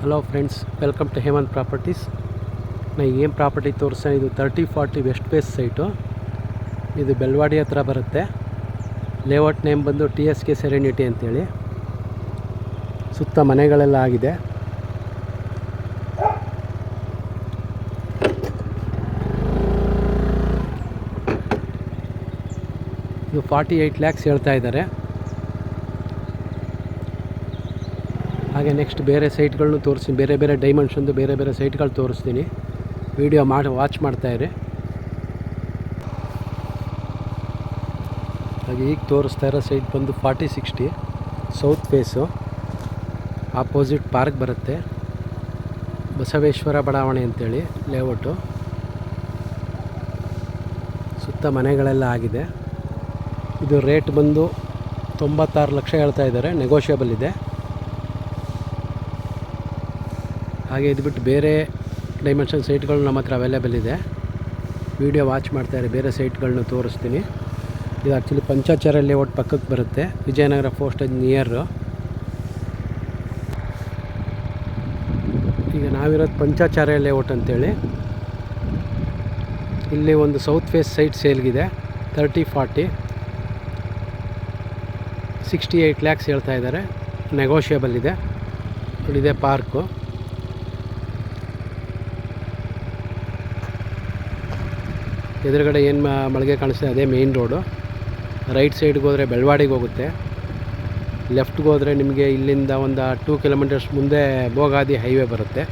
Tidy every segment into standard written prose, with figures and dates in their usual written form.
Hello friends, welcome to Hemanth properties. ನಾನು ಏನು property ತೋರಿಸ್ತಾ ಇದು 3040 ವೆಸ್ಟ್ ಫೇಸ್ ಸೈಟು. ಇದು ಬೆಳವಾಡಿ ಹತ್ರ ಬರುತ್ತೆ. ಲೇಔಟ್ ನೇಮ್ ಬಂದು TSK ಸೆರೆನಿಟಿ ಅಂತೇಳಿ. ಸುತ್ತ ಮನೆಗಳೆಲ್ಲ ಆಗಿದೆ. ಇದು 48 lakhs ಹೇಳ್ತಾ ಇದ್ದಾರೆ. ಹಾಗೆ ನೆಕ್ಸ್ಟ್ ಬೇರೆ ಸೈಟ್ಗಳನ್ನೂ ತೋರಿಸ್ತೀನಿ, ಬೇರೆ ಬೇರೆ ಡೈಮೆನ್ಷನ್ದು ಬೇರೆ ಬೇರೆ ಸೈಟ್ಗಳು ತೋರಿಸ್ತೀನಿ. ವಿಡಿಯೋ ವಾಚ್ ಮಾಡ್ತಾಯಿರಿ. ಹಾಗೆ ಈಗ ತೋರಿಸ್ತಾ ಇರೋ ಸೈಟ್ ಬಂದು 4060 ಸೌತ್ ಫೇಸು. ಆಪೋಸಿಟ್ ಪಾರ್ಕ್ ಬರುತ್ತೆ. ಬಸವೇಶ್ವರ ಬಡಾವಣೆ ಅಂತೇಳಿ ಲೇಔಟು. ಸುತ್ತ ಮನೆಗಳೆಲ್ಲ ಆಗಿದೆ. ಇದು ರೇಟ್ ಬಂದು 96 ಲಕ್ಷ ಹೇಳ್ತಾ ಇದ್ದಾರೆ, ನೆಗೋಷಿಯಬಲ್ ಇದೆ. ಹಾಗೆ ಇದು ಬಿಟ್ಟು ಬೇರೆ ಡೈಮೆನ್ಷನ್ ಸೈಟ್ಗಳು ನಮ್ಮ ಹತ್ರ ಅವೈಲೇಬಲ್ ಇದೆ. ವಿಡಿಯೋ ವಾಚ್ ಮಾಡ್ತಾಯಿರಿ, ಬೇರೆ ಸೈಟ್ಗಳನ್ನ ತೋರಿಸ್ತೀನಿ. ಇದು ಆ್ಯಕ್ಚುಲಿ ಪಂಚಾಚಾರ್ಯ ಲೇಔಟ್ ಪಕ್ಕಕ್ಕೆ ಬರುತ್ತೆ, ವಿಜಯನಗರ ಫೋಸ್ಟೇಜ್ ನಿಯರು. ಈಗ ನಾವಿರೋದು ಪಂಚಾಚಾರ್ಯ ಲೇಔಟ್ ಅಂತೇಳಿ. ಇಲ್ಲಿ ಒಂದು ಸೌತ್ ಫೇಸ್ ಸೈಟ್ ಸೇಲ್ಗಿದೆ. 3040 68 lakhs ಹೇಳ್ತಾ ಇದ್ದಾರೆ, ನೆಗೋಷಿಯಬಲ್ ಇದೆ. ಇಲ್ಲಿದೆ ಪಾರ್ಕು. ಎದುರುಗಡೆ ಏನು ಮಳಿಗೆ ಕಾಣಿಸ್ತದೆ ಅದೇ ಮೇಯ್ನ್ ರೋಡು. ರೈಟ್ ಸೈಡ್ಗೆ ಹೋದರೆ ಬೆಳವಾಡಿಗೆ ಹೋಗುತ್ತೆ. ಲೆಫ್ಟ್ಗೆ ಹೋದರೆ ನಿಮಗೆ ಇಲ್ಲಿಂದ ಒಂದು 2 ಕಿಲೋಮೀಟರ್ಸ್ ಮುಂದೆ ಬೋಗಾದಿ ಹೈವೇ ಬರುತ್ತೆ.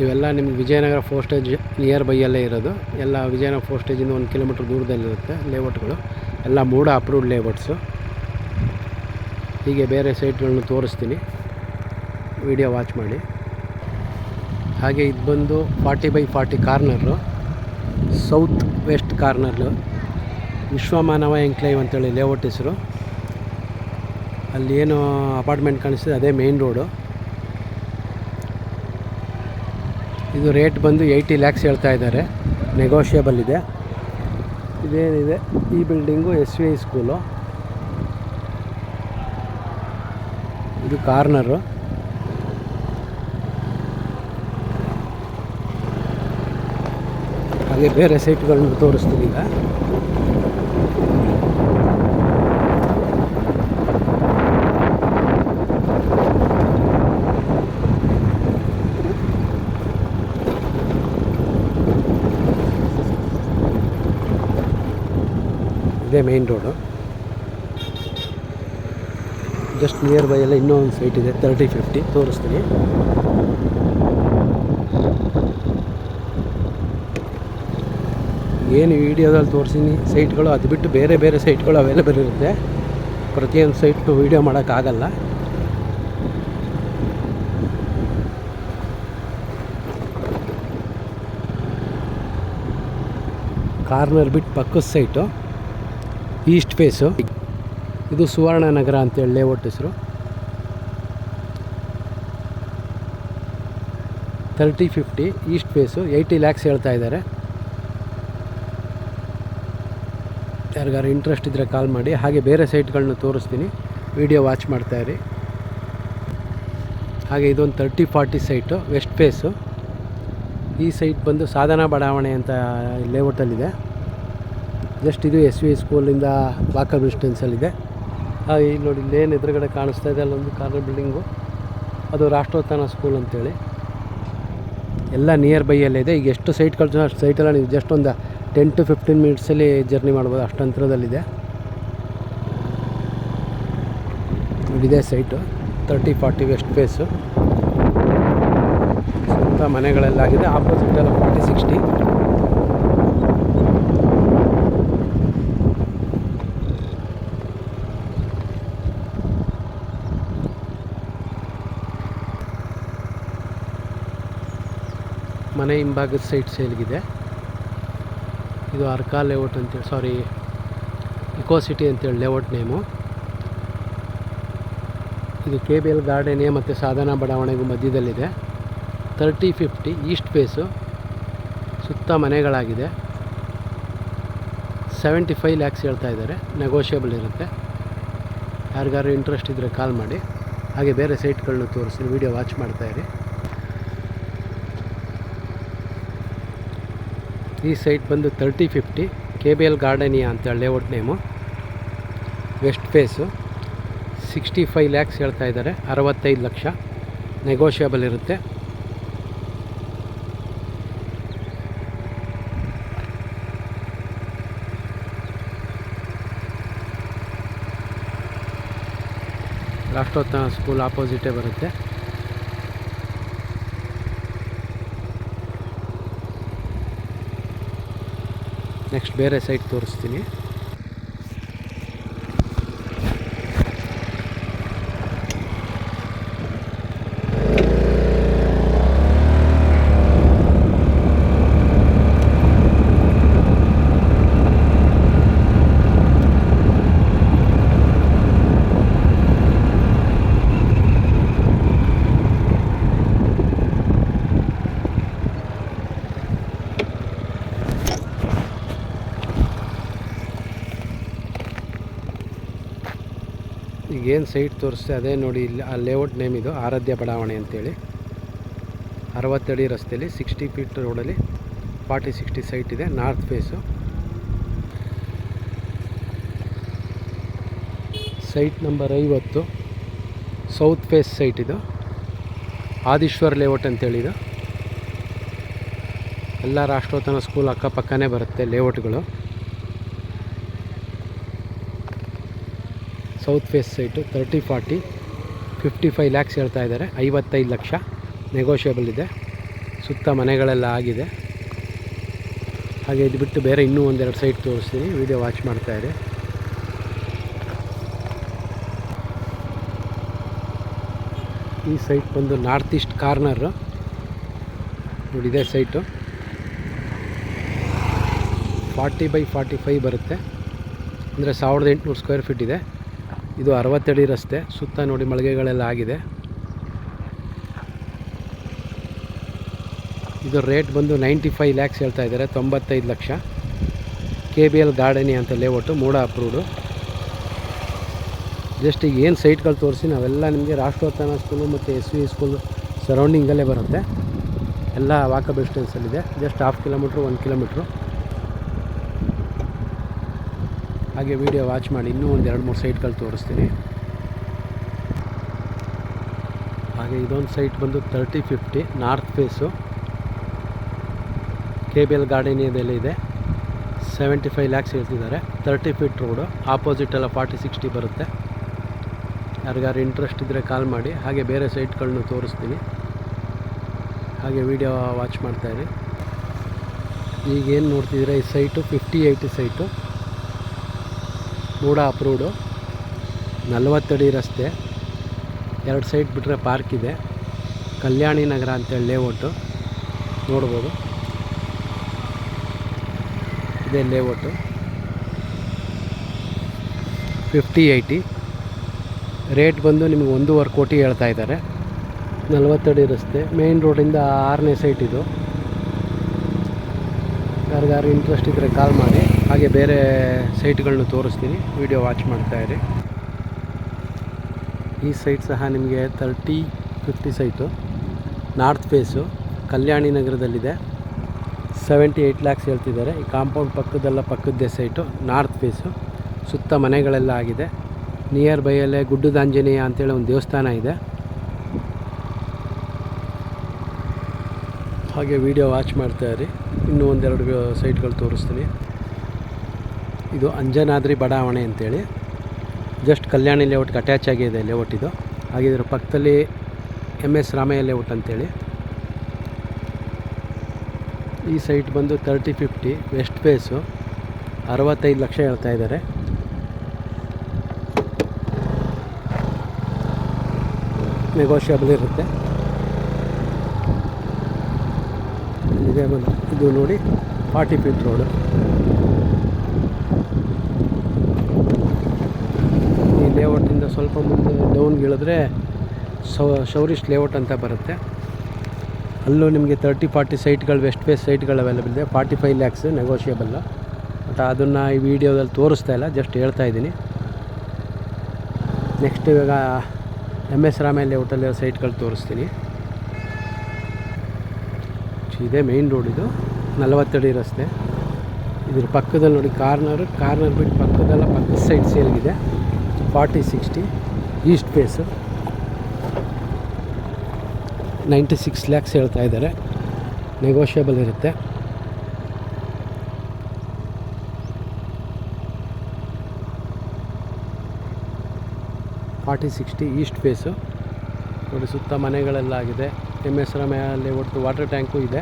ಇವೆಲ್ಲ ನಿಮ್ಗೆ ವಿಜಯನಗರ ಫೋಸ್ಟೇಜ್ ನಿಯರ್ ಬೈಯಲ್ಲೇ ಇರೋದು. ಎಲ್ಲ ವಿಜಯನಗರ ಫೋಸ್ಟೇಜಿಂದ 1 ಕಿಲೋಮೀಟ್ರ್ ದೂರದಲ್ಲಿರುತ್ತೆ ಲೇಔಟ್ಗಳು. ಎಲ್ಲ ಮೂಡ ಅಪ್ರೂವ್ಡ್ ಲೇಔಟ್ಸು. ಹೀಗೆ ಬೇರೆ ಸೈಟ್ಗಳನ್ನ ತೋರಿಸ್ತೀನಿ, ವಿಡಿಯೋ ವಾಚ್ ಮಾಡಿ. ಹಾಗೆ ಇದು ಬಂದು 40/40 ಕಾರ್ನರು, ಸೌತ್ ವೆಸ್ಟ್ ಕಾರ್ನರ್ಲು. ವಿಶ್ವಮಾನವ ಎಂಕ್ಲೇವ್ ಅಂತೇಳಿ ಲೇಔಟ್ ಹೆಸರು. ಅಲ್ಲಿ ಏನು ಅಪಾರ್ಟ್ಮೆಂಟ್ ಕಾಣಿಸ್ತದೆ ಅದೇ ಮೇಯ್ನ್ ರೋಡು. ಇದು ರೇಟ್ ಬಂದು 80 lakhs ಹೇಳ್ತಾ ಇದ್ದಾರೆ, ನೆಗೋಷಿಯಬಲ್ ಇದೆ. ಇದೇನಿದೆ ಈ ಬಿಲ್ಡಿಂಗು SVI ಸ್ಕೂಲು. ಇದು ಕಾರ್ನರು. ಹಾಗೆ ಬೇರೆ ಸೈಟ್ಗಳನ್ನ ತೋರಿಸ್ತೀನಿ ಈಗ. ಇದೇ main road. Just near by ಎಲ್ಲ ಇನ್ನೂ ಒಂದು ಸೈಟ್ ಇದೆ 3050 ತೋರಿಸ್ತೀನಿ. ಏನು ವೀಡಿಯೋದಲ್ಲಿ ತೋರಿಸಿನಿ ಸೈಟ್ಗಳು, ಅದು ಬಿಟ್ಟು ಬೇರೆ ಬೇರೆ ಸೈಟ್ಗಳು ಅವೈಲೇಬಲ್ ಇರುತ್ತೆ. ಪ್ರತಿಯೊಂದು ಸೈಟ್ನು ವೀಡಿಯೋ ಮಾಡೋಕ್ಕಾಗಲ್ಲ. ಕಾರ್ನರ್ ಬಿಟ್ಟು ಪಕ್ಕದ ಸೈಟು ಈಸ್ಟ್ ಫೇಸು. ಇದು ಸುವರ್ಣ ನಗರ ಅಂತೇಳಿ ಲೇಔಟ್ ಹೆಸರು. 3050 ಈಸ್ಟ್ ಫೇಸು. 80 lakhs ಹೇಳ್ತಾ ಇದ್ದಾರೆ. ಯಾರಿಗಾರು ಇಂಟ್ರೆಸ್ಟ್ ಇದ್ದರೆ ಕಾಲ್ ಮಾಡಿ. ಹಾಗೆ ಬೇರೆ ಸೈಟ್ಗಳನ್ನ ತೋರಿಸ್ತೀನಿ, ವಿಡಿಯೋ ವಾಚ್ ಮಾಡ್ತಾಯಿರಿ. ಹಾಗೆ ಇದೊಂದು 3040 ಸೈಟು ವೆಸ್ಟ್ ಫೇಸು. ಈ ಸೈಟ್ ಬಂದು ಸಾಧನಾ ಬಡಾವಣೆ ಅಂತ ಲೇಔಟಲ್ಲಿದೆ. ಜಸ್ಟ್ ಇದು SVI ಸ್ಕೂಲಿಂದ ವಾಕಬಲ್ ಡಿಸ್ಟೆನ್ಸಲ್ಲಿದೆ. ಹಾಗೆ ಇಲ್ಲಿ ನೋಡಿ, ಇಲ್ಲೇನು ಎದುರುಗಡೆ ಕಾಣಿಸ್ತಾ ಇದೆ ಅಲ್ಲೊಂದು ಕಾರ್ನರ್ ಬಿಲ್ಡಿಂಗು, ಅದು ರಾಷ್ಟ್ರೋತ್ಥಾನ ಸ್ಕೂಲ್ ಅಂತೇಳಿ. ಎಲ್ಲ ನಿಯರ್ ಬೈಯಲ್ಲೇ ಇದೆ. ಈಗ ಎಷ್ಟು ಸೈಟ್ಗಳು ಅಷ್ಟು ಸೈಟೆಲ್ಲ ನೀವು ಜಸ್ಟ್ ಒಂದು 10 to 15 ಮಿನಿಟ್ಸಲ್ಲಿ ಜರ್ನಿ ಮಾಡ್ಬೋದು, ಅಷ್ಟು ಅಂತರದಲ್ಲಿದೆ. ಇದೇ ಸೈಟು 3040 ವೆಸ್ಟ್ ಫೇಸು. ಸುತ್ತ ಮನೆಗಳೆಲ್ಲಾಗಿದೆ. ಆಪೋಸಿಟೆಲ್ಲ 4060. ಮನೆ ಹಿಂಭಾಗದ ಸೈಟ್ ಸೇಲ್ಗಿದೆ. ಇದು ಅರ್ಕಾ ಲೇಔಟ್ ಅಂತೇಳಿ, ಇಕೋ ಸಿಟಿ ಅಂತೇಳಿ ಲೇಔಟ್ ನೇಮು. ಇದು KBL ಗಾರ್ಡನ್ಗೆ ಮತ್ತು ಸಾಧನಾ ಬಡಾವಣೆಗೂ ಮಧ್ಯದಲ್ಲಿದೆ. 3050 ಈಸ್ಟ್ ಫೇಸು. ಸುತ್ತ ಮನೆಗಳಾಗಿದೆ. 75 ಲ್ಯಾಕ್ಸ್ ಹೇಳ್ತಾ ಇದ್ದಾರೆ, ನೆಗೋಷಿಯಬಲ್ ಇರುತ್ತೆ. ಯಾರಿಗಾರು ಇಂಟ್ರೆಸ್ಟ್ ಇದ್ದರೆ ಕಾಲ್ ಮಾಡಿ. ಹಾಗೆ ಬೇರೆ ಸೈಟ್ಗಳನ್ನ ತೋರಿಸ್ತೀನಿ, ವಿಡಿಯೋ ವಾಚ್ ಮಾಡ್ತಾಯಿರಿ. ಈ ಸೈಟ್ ಬಂದು 3050 KBL ಗಾರ್ಡನಿಯಾ ಅಂತೇಳಿ layout name. West face 65 lakhs ಹೇಳ್ತಾ ಇದ್ದಾರೆ, 65 ಲಕ್ಷ, ನೆಗೋಷಿಯಬಲ್ ಇರುತ್ತೆ. ರಾಷ್ಟ್ರೋತ್ಥಾನ ಸ್ಕೂಲ್ ಆಪೋಸಿಟೇ ಬರುತ್ತೆ. ನೆಕ್ಸ್ಟ್ ಬೇರೆ ಸೈಟ್ ತೋರಿಸ್ತೀನಿ. ಈಗೇನು ಸೈಟ್ ತೋರಿಸ್ತೆ ಅದೇ ನೋಡಿ. ಇಲ್ಲಿ ಆ ಲೇಔಟ್ ನೇಮ್ ಇದು ಆರಾಧ್ಯ ಬಡಾವಣೆ ಅಂತೇಳಿ. 60 ಅಡಿ ರಸ್ತೆಯಲ್ಲಿ 60 ಫೀಟ್ ರೋಡಲ್ಲಿ 40-60 ಸೈಟ್ ಇದೆ. North face. Site number 50 south face site ಇದು. ಆದೀಶ್ವರ್ ಲೇಔಟ್ ಅಂತೇಳಿ ಇದು. ಎಲ್ಲ ರಾಷ್ಟ್ರೋತ್ಥಾನ ಸ್ಕೂಲ್ ಅಕ್ಕಪಕ್ಕನೇ ಬರುತ್ತೆ ಲೇಔಟ್ಗಳು. ಸೌತ್ ಫೇಸ್ ಸೈಟು 3040 55 ಲ್ಯಾಕ್ಸ್ ಹೇಳ್ತಾ ಇದ್ದಾರೆ, 55 ಲಕ್ಷ, ನೆಗೋಷಿಯಬಲ್ ಇದೆ. ಸುತ್ತ ಮನೆಗಳೆಲ್ಲ ಆಗಿದೆ. ಹಾಗೆ ಇದು ಬಿಟ್ಟು ಬೇರೆ ಇನ್ನೂ ಒಂದೆರಡು ಸೈಟ್ ತೋರಿಸ್ತೀನಿ, ವಿಡಿಯೋ ವಾಚ್ ಮಾಡ್ತಾಯಿರಿ. ಈ ಸೈಟ್ ಬಂದು ನಾರ್ತ್ ಈಸ್ಟ್ ಕಾರ್ನರು ನೋಡಿದೆ. ಸೈಟು 40/45 ಬರುತ್ತೆ, ಅಂದರೆ 1800 ಸ್ಕ್ವೇರ್ ಫೀಟ್ ಇದೆ. ಇದು 60 ಅಡಿ ರಸ್ತೆ. ಸುತ್ತ ನೋಡಿ ಮಳಿಗೆಗಳೆಲ್ಲ ಆಗಿದೆ. ಇದು ರೇಟ್ ಬಂದು 95 ಲ್ಯಾಕ್ಸ್ ಹೇಳ್ತಾ ಇದ್ದಾರೆ, 95 ಲಕ್ಷ. KBL ಗಾರ್ಡನಿಯಾ ಅಂತ ಲೇಔಟು, ಮೂಡ ಅಪ್ರೂವ್ಡು. ಜಸ್ಟ್ ಈಗ ಏನು ಸೈಟ್ಗಳು ತೋರಿಸಿ ನಾವೆಲ್ಲ ನಿಮಗೆ ರಾಷ್ಟ್ರೋತ್ಥಾನ ಸ್ಕೂಲು ಮತ್ತು SV ಸ್ಕೂಲು ಸರೌಂಡಿಂಗಲ್ಲೇ ಬರುತ್ತೆ. ಎಲ್ಲ ವಾಕಬಲ್ ಡಿಸ್ಟೆನ್ಸಲ್ಲಿದೆ. Just 1/2 kilometre 1 kilometre. ಹಾಗೆ ವಿಡಿಯೋ ವಾಚ್ ಮಾಡಿ. ಇನ್ನೂ ಒಂದು 2-3 ಸೈಟ್ಗಳು ತೋರಿಸ್ತೀನಿ. ಹಾಗೆ ಇದೊಂದು ಸೈಟ್ ಬಂದು 3050 ನಾರ್ತ್ ಫೇಸು KBL ಗಾರ್ಡನಿಯಾದಲ್ಲಿ ಇದೆ. 75 ಲ್ಯಾಕ್ಸ್ ಹೇಳ್ತಿದ್ದಾರೆ. 30 ಫೀಟ್ ರೋಡು, ಆಪೋಸಿಟೆಲ್ಲ 40-60 ಬರುತ್ತೆ. ಯಾರಿಗಾರು ಇಂಟ್ರೆಸ್ಟ್ ಇದ್ದರೆ ಕಾಲ್ ಮಾಡಿ. ಹಾಗೆ ಬೇರೆ ಸೈಟ್ಗಳನ್ನೂ ತೋರಿಸ್ತೀನಿ. ಹಾಗೆ ವಿಡಿಯೋ ವಾಚ್ ಮಾಡ್ತಾಯಿರಿ. ಈಗೇನು ನೋಡ್ತಿದ್ದೀರಾ ಈ ಸೈಟು 5080 ಸೈಟು, ಮೂಡ ಅಪ್ರೂವ್ಡು. 40 ಅಡಿ ರಸ್ತೆ, 2 ಸೈಟ್ ಬಿಟ್ಟರೆ ಪಾರ್ಕ್ ಇದೆ. ಕಲ್ಯಾಣಿ ನಗರ ಅಂತೇಳಿ ಲೇಔಟು ನೋಡ್ಬೋದು. ಇದೇ ಲೇಔಟು 5080. ರೇಟ್ ಬಂದು ನಿಮಗೆ 1.5 ಕೋಟಿ ಹೇಳ್ತಾ ಇದ್ದಾರೆ. 40 ಅಡಿ ರಸ್ತೆ, ಮೇನ್ ರೋಡಿಂದ 6ನೇ ಸೈಟ್ ಇದು. ಯಾರಿಗಾರು ಇಂಟ್ರೆಸ್ಟ್ ಇದ್ದರೆ ಕಾಲ್ ಮಾಡಿ. ಹಾಗೆ ಬೇರೆ ಸೈಟ್ಗಳನ್ನ ತೋರಿಸ್ತೀನಿ, ವಿಡಿಯೋ ವಾಚ್ ಮಾಡ್ತಾಯಿರಿ. ಈ ಸೈಟ್ ಸಹ ನಿಮಗೆ 3050 ಸೈಟು, ನಾರ್ತ್ ಫೇಸು, ಕಲ್ಯಾಣಿ ನಗರದಲ್ಲಿದೆ. 78 ಲ್ಯಾಕ್ಸ್ ಹೇಳ್ತಿದ್ದಾರೆ. ಈ ಕಾಂಪೌಂಡ್ ಪಕ್ಕದ್ದೇ ಸೈಟು, ನಾರ್ತ್ ಫೇಸು. ಸುತ್ತ ಮನೆಗಳೆಲ್ಲ ಆಗಿದೆ. ನಿಯರ್ ಬೈಯಲ್ಲೇ ಗುಡ್ಡದ ಆಂಜನೇಯ ಅಂತೇಳಿ ಒಂದು ದೇವಸ್ಥಾನ ಇದೆ. ಹಾಗೆ ವಿಡಿಯೋ ವಾಚ್ ಮಾಡ್ತಾಯಿರಿ. ಇನ್ನೂ ಒಂದೆರಡು ಸೈಟ್ಗಳು ತೋರಿಸ್ತೀನಿ. ಇದು ಅಂಜನಾದ್ರಿ ಬಡಾವಣೆ ಅಂತೇಳಿ, ಜಸ್ಟ್ ಕಲ್ಯಾಣಿ ಲೇಔಟ್ಗೆ ಅಟ್ಯಾಚ್ ಆಗಿದೆ ಲೇಔಟ್ ಇದು. ಹಾಗೆ ಇದರ ಪಕ್ಕದಲ್ಲಿ MS ರಾಮಯ್ಯ ಲೇಔಟ್ ಅಂತೇಳಿ. ಈ ಸೈಟ್ ಬಂದು 3050 ವೆಸ್ಟ್ ಫೇಸು, 65 ಲಕ್ಷ ಹೇಳ್ತಾ ಇದ್ದಾರೆ. ನೆಗೋಷಿಯಬಲ್ ಇರುತ್ತೆ. ಇದು ನೋಡಿ 40 ಫೀಟ್ ರೋಡು. ಈ ಲೇಔಟಿಂದ ಸ್ವಲ್ಪ ಮುಂದೆ ಡೌನ್ಗೆ ಇಳಿದ್ರೆ ಶೌರಿಸ್ಟ್ ಲೇಔಟ್ ಅಂತ ಬರುತ್ತೆ. ಅಲ್ಲೂ ನಿಮಗೆ 30-40 ಸೈಟ್ಗಳು ವೆಸ್ಟ್ ಫೇಸ್ ಸೈಟ್ಗಳು ಅವೈಲೇಬಲ್ ಇದೆ. 45 ಲ್ಯಾಕ್ಸ್ ನೆಗೋಷಿಯಬಲ್ಲು. ಬಟ್ ಅದನ್ನು ಈ ವಿಡಿಯೋದಲ್ಲಿ ತೋರಿಸ್ತಾ ಇಲ್ಲ, ಜಸ್ಟ್ ಹೇಳ್ತಾ ಇದ್ದೀನಿ. ನೆಕ್ಸ್ಟ್ ಇವಾಗ MS ರಾಮಯ್ಯ ಲೇಔಟಲ್ಲಿರೋ ಸೈಟ್ಗಳು ತೋರಿಸ್ತೀನಿ. ಇದೇ ಮೇಯ್ನ್ ರೋಡ್, ಇದು 40 ಅಡಿ ರಸ್ತೆ. ಇದ್ರ ಪಕ್ಕದಲ್ಲಿ ನೋಡಿ ಕಾರ್ನರ್ ಬಿಟ್ಟು ಪಕ್ಕದ ಸೈಡ್ ಸೇಲ್ಗಿದೆ. 40-60 ಈಸ್ಟ್ ಫೇಸು, 96 lakhs ಹೇಳ್ತಾ ಇದ್ದಾರೆ, ನೆಗೋಷಿಯಬಲ್ ಇರುತ್ತೆ. .40-60 ಈಸ್ಟ್ ಫೇಸು ನೋಡಿ. ಸುತ್ತ ಮನೆಗಳೆಲ್ಲ ಆಗಿದೆ. MS Ramaiah layout water tank ಇದೆ.